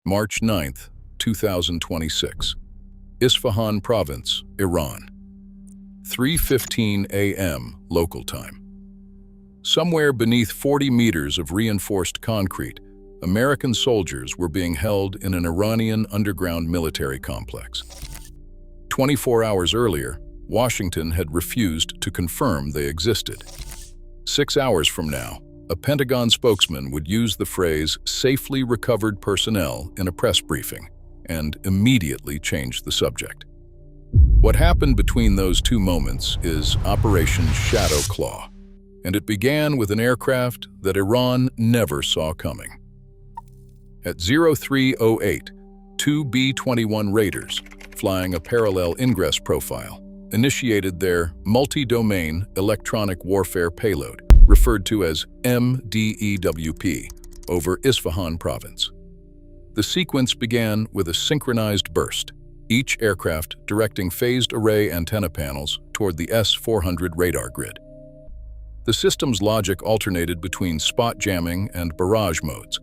March 9, 2026. Isfahan Province, Iran. 3:15 a.m. local time. Somewhere beneath 40 meters of reinforced concrete, American soldiers were being held in an Iranian underground military complex. 24 hours earlier, Washington had refused to confirm they existed. 6 hours from now, a Pentagon spokesman would use the phrase "safely recovered personnel" in a press briefing and immediately change the subject. What happened between those two moments is Operation Shadow Claw, and it began with an aircraft that Iran never saw coming. At 03:08, two B-21 Raiders, flying a parallel ingress profile, initiated their multi-domain electronic warfare payload, referred to as MDEWP, over Isfahan province. The sequence began with a synchronized burst, each aircraft directing phased array antenna panels toward the S-400 radar grid. The system's logic alternated between spot jamming and barrage modes.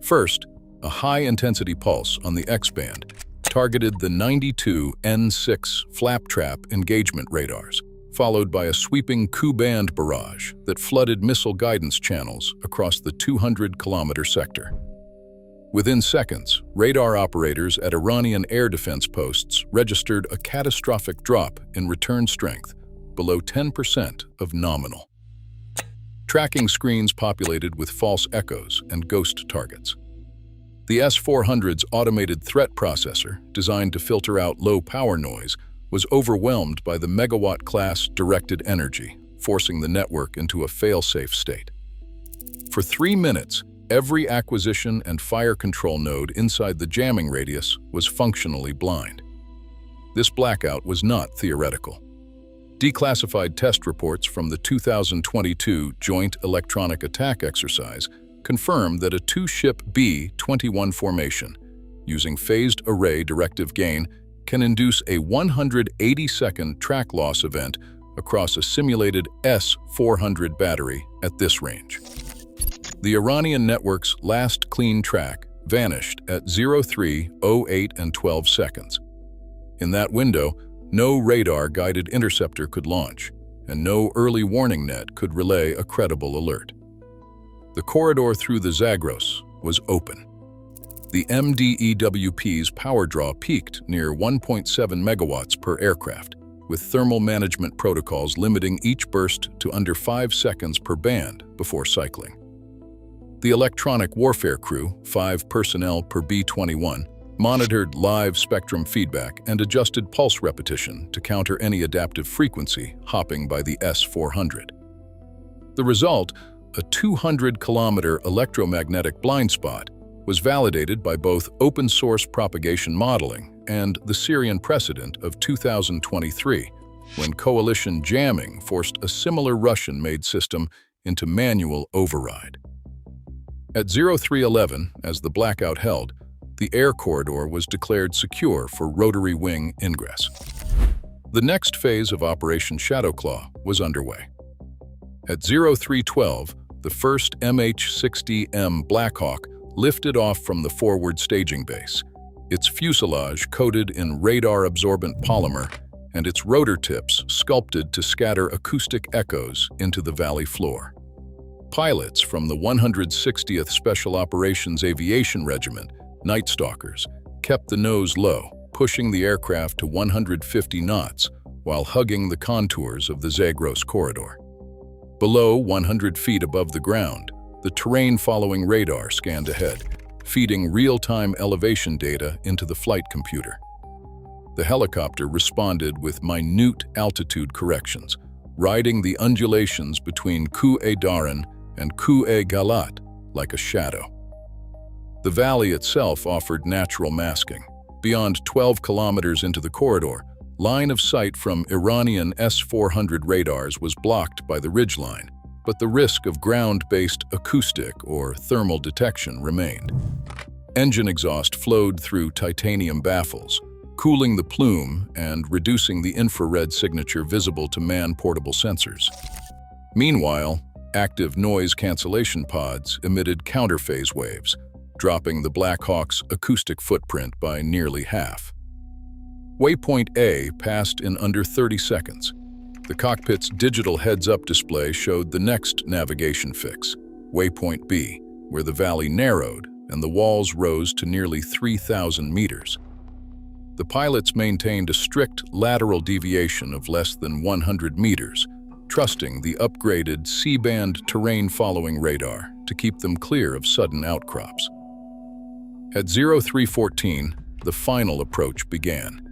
First, a high-intensity pulse on the X-band targeted the 92 N6 flap-trap engagement radars, followed by a sweeping Ku-band barrage that flooded missile guidance channels across the 200-kilometer sector. Within seconds, radar operators at Iranian air defense posts registered a catastrophic drop in return strength, below 10% of nominal. Tracking screens populated with false echoes and ghost targets. The S-400's automated threat processor, designed to filter out low power noise, was overwhelmed by the megawatt-class directed energy, forcing the network into a fail-safe state. For 3 minutes, every acquisition and fire control node inside the jamming radius was functionally blind. This blackout was not theoretical. Declassified test reports from the 2022 Joint Electronic Attack Exercise confirmed that a two-ship B-21 formation, using phased array directive gain, can induce a 180-second track loss event across a simulated S-400 battery at this range. The Iranian network's last clean track vanished at 03:08 and 12 seconds. In that window, no radar-guided interceptor could launch, and no early warning net could relay a credible alert. The corridor through the Zagros was open. The MDEWP's power draw peaked near 1.7 megawatts per aircraft, with thermal management protocols limiting each burst to under 5 seconds per band before cycling. The electronic warfare crew, 5 personnel per B-21, monitored live spectrum feedback and adjusted pulse repetition to counter any adaptive frequency hopping by the S-400. The result, a 200-kilometer electromagnetic blind spot, was validated by both open-source propagation modeling and the Syrian precedent of 2023, when coalition jamming forced a similar Russian-made system into manual override. At 03:11, as the blackout held, the air corridor was declared secure for rotary wing ingress. The next phase of Operation Shadow Claw was underway. At 03:12, the first MH-60M Black Hawk lifted off from the forward staging base, its fuselage coated in radar-absorbent polymer and its rotor tips sculpted to scatter acoustic echoes into the valley floor. Pilots from the 160th Special Operations Aviation Regiment, Night Stalkers, kept the nose low, pushing the aircraft to 150 knots while hugging the contours of the Zagros corridor. Below 100 feet above the ground, the terrain-following radar scanned ahead, feeding real-time elevation data into the flight computer. The helicopter responded with minute altitude corrections, riding the undulations between Ku-e-Daran and Ku-e-Galat like a shadow. The valley itself offered natural masking. Beyond 12 kilometers into the corridor, line of sight from Iranian S-400 radars was blocked by the ridgeline, but the risk of ground-based acoustic or thermal detection remained. Engine exhaust flowed through titanium baffles, cooling the plume and reducing the infrared signature visible to man-portable sensors. Meanwhile, active noise cancellation pods emitted counterphase waves, dropping the Black Hawk's acoustic footprint by nearly half. Waypoint A passed in under 30 seconds. The cockpit's digital heads-up display showed the next navigation fix, Waypoint B, where the valley narrowed and the walls rose to nearly 3,000 meters. The pilots maintained a strict lateral deviation of less than 100 meters, trusting the upgraded C-band terrain-following radar to keep them clear of sudden outcrops. At 0314, the final approach began.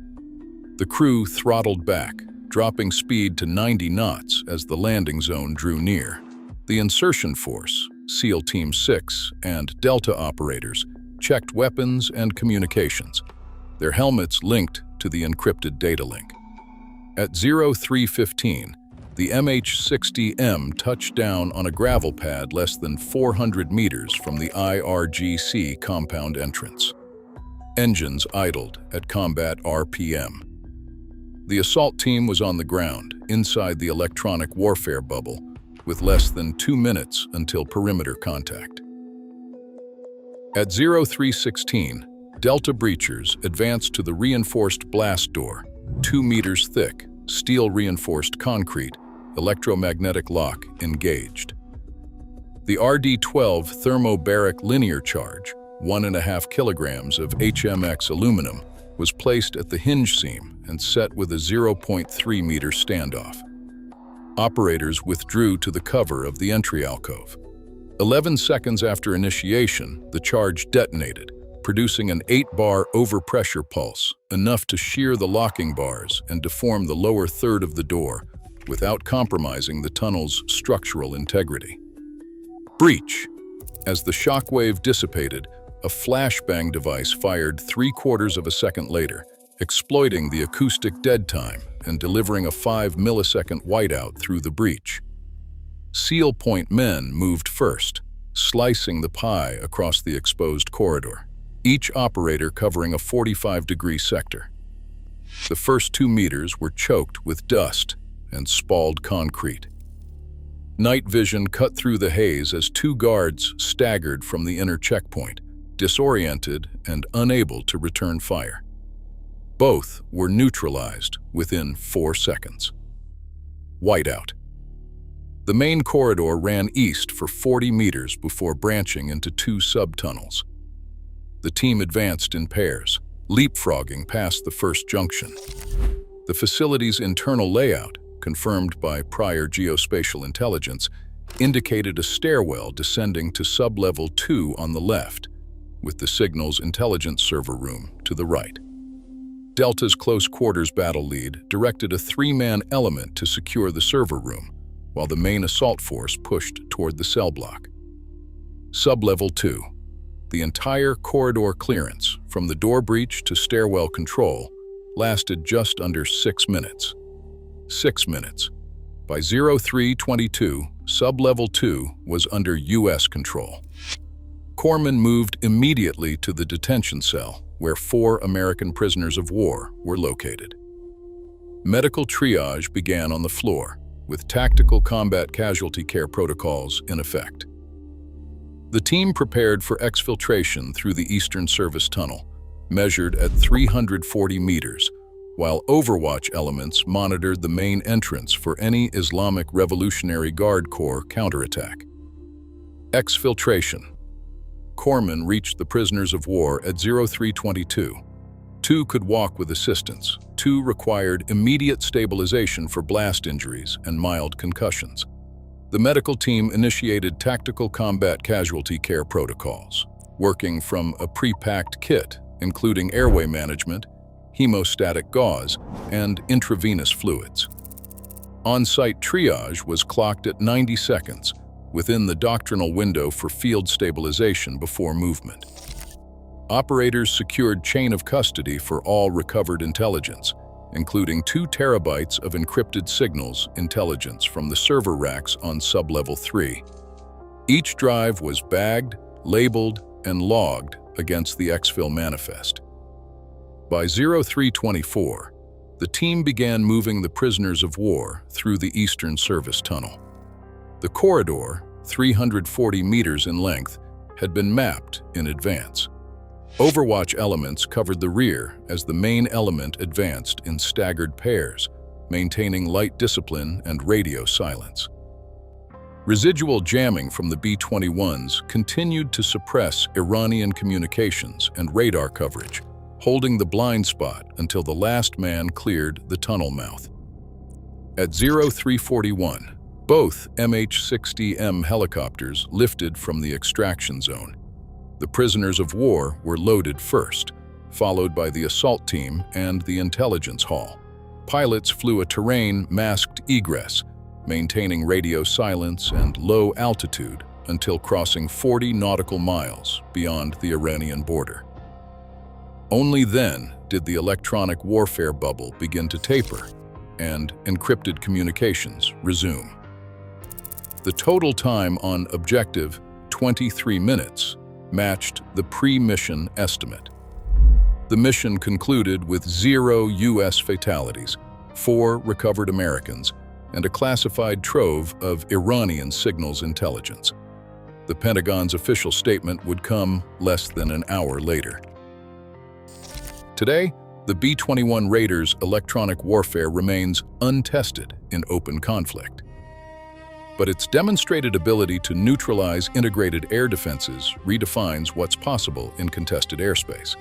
The crew throttled back, dropping speed to 90 knots as the landing zone drew near. The insertion force, SEAL Team 6, and Delta operators checked weapons and communications, their helmets linked to the encrypted data link. At 0315, the MH-60M touched down on a gravel pad less than 400 meters from the IRGC compound entrance. Engines idled at combat RPM. The assault team was on the ground, inside the electronic warfare bubble, with less than 2 minutes until perimeter contact. At 0316, Delta breachers advanced to the reinforced blast door, 2 meters thick, steel-reinforced concrete, electromagnetic lock engaged. The RD-12 thermobaric linear charge, 1.5 kilograms of HMX aluminum, was placed at the hinge seam and set with a 0.3-meter standoff. Operators withdrew to the cover of the entry alcove. 11 seconds after initiation, the charge detonated, producing an 8-bar overpressure pulse, enough to shear the locking bars and deform the lower third of the door without compromising the tunnel's structural integrity. Breach. As the shockwave dissipated, a flashbang device fired 3/4 of a second later, exploiting the acoustic dead time and delivering a 5-millisecond whiteout through the breach. SEAL Point men moved first, slicing the pie across the exposed corridor, each operator covering a 45-degree sector. The first 2 meters were choked with dust and spalled concrete. Night vision cut through the haze as 2 guards staggered from the inner checkpoint, disoriented and unable to return fire. Both were neutralized within 4 seconds. Whiteout. The main corridor ran east for 40 meters before branching into 2 subtunnels. The team advanced in pairs, leapfrogging past the first junction. The facility's internal layout, confirmed by prior geospatial intelligence, indicated a stairwell descending to sub-level 2 on the left, with the signal's intelligence server room to the right. Delta's close quarters battle lead directed a 3-man element to secure the server room, while the main assault force pushed toward the cell block. Sub-level 2. The entire corridor clearance, from the door breach to stairwell control, lasted just under 6 minutes. 6 minutes. By 0322, Sub-level 2 was under U.S. control. Corpsmen moved immediately to the detention cell, where 4 American prisoners of war were located. Medical triage began on the floor, with tactical combat casualty care protocols in effect. The team prepared for exfiltration through the Eastern Service Tunnel, measured at 340 meters, while Overwatch elements monitored the main entrance for any Islamic Revolutionary Guard Corps counterattack. Exfiltration. Corpsmen reached the prisoners of war at 0322. 2 could walk with assistance. 2 required immediate stabilization for blast injuries and mild concussions. The medical team initiated tactical combat casualty care protocols, working from a pre-packed kit, including airway management, hemostatic gauze, and intravenous fluids. On-site triage was clocked at 90 seconds, within the doctrinal window for field stabilization before movement. Operators secured chain of custody for all recovered intelligence, including 2 terabytes of encrypted signals intelligence from the server racks on sub-level 3. Each drive was bagged, labeled, and logged against the exfil manifest. By 0324, the team began moving the prisoners of war through the Eastern Service Tunnel. The corridor, 340 meters in length, had been mapped in advance. Overwatch elements covered the rear as the main element advanced in staggered pairs, maintaining light discipline and radio silence. Residual jamming from the B-21s continued to suppress Iranian communications and radar coverage, holding the blind spot until the last man cleared the tunnel mouth. At 0341, both MH-60M helicopters lifted from the extraction zone. The prisoners of war were loaded first, followed by the assault team and the intelligence hall. Pilots flew a terrain masked egress, maintaining radio silence and low altitude until crossing 40 nautical miles beyond the Iranian border. Only then did the electronic warfare bubble begin to taper and encrypted communications resume. The total time on objective, 23 minutes, matched the pre-mission estimate. The mission concluded with 0 U.S. fatalities, 4 recovered Americans, and a classified trove of Iranian signals intelligence. The Pentagon's official statement would come less than an hour later. Today, the B-21 Raiders' electronic warfare remains untested in open conflict. But its demonstrated ability to neutralize integrated air defenses redefines what's possible in contested airspace.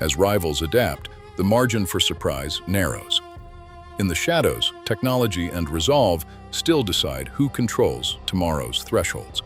As rivals adapt, the margin for surprise narrows. In the shadows, technology and resolve still decide who controls tomorrow's thresholds.